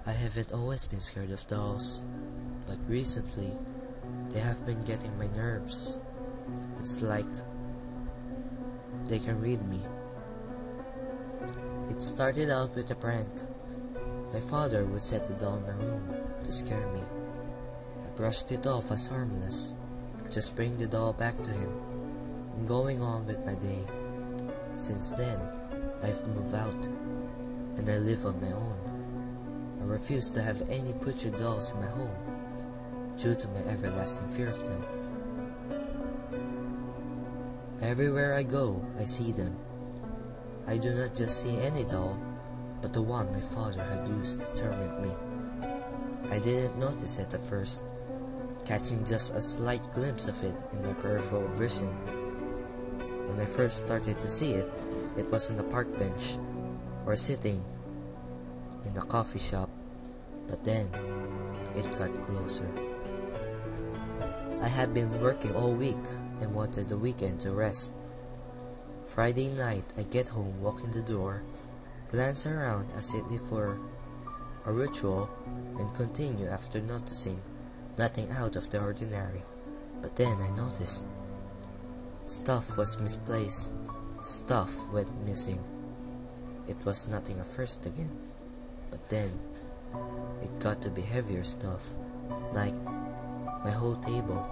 I haven't always been scared of dolls, but recently they have been getting my nerves. It's like they can read me. It started out with a prank. My father would set the doll in my room to scare me. I brushed it off as harmless, just bring the doll back to him, and going on with my day. Since then, I've moved out, and I live on my own. I refuse to have any butcher dolls in my home, due to my everlasting fear of them. Everywhere I go, I see them. I do not just see any doll, but the one my father had used to torment me. I didn't notice it at first, catching just a slight glimpse of it in my peripheral vision. When I first started to see it, it was on a park bench, or sitting in a coffee shop, but then it got closer. I had been working all week and wanted the weekend to rest. Friday night, I get home, walk in the door, glance around as if for a ritual, and continue after noticing nothing out of the ordinary. But then I noticed stuff was misplaced, stuff went missing. It was nothing at first again, but then it got to be heavier stuff, like my whole table.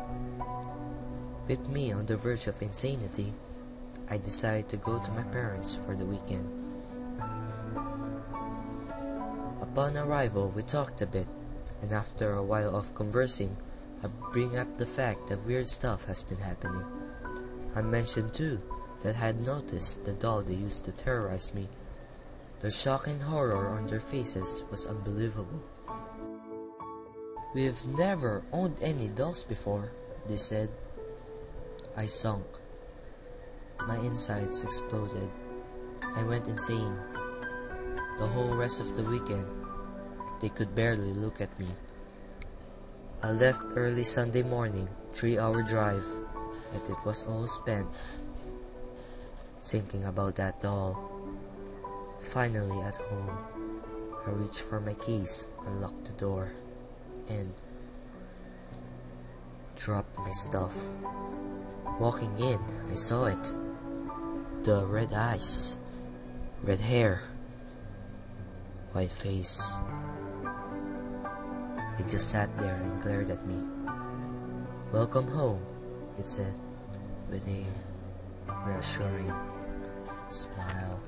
With me on the verge of insanity, I decided to go to my parents for the weekend. Upon arrival, we talked a bit, and after a while of conversing, I bring up the fact that weird stuff has been happening. I mentioned too that I had noticed the doll they used to terrorize me. The shock and horror on their faces was unbelievable. "We've never owned any dolls before," they said. I sunk. My insides exploded. I went insane. The whole rest of the weekend, they could barely look at me. I left early Sunday morning, 3-hour drive, but it was all spent thinking about that doll. Finally at home, I reached for my keys, unlocked the door, and dropped my stuff. Walking in, I saw it. The red eyes, red hair, white face. It just sat there and glared at me. "Welcome home," it said, with a reassuring smile.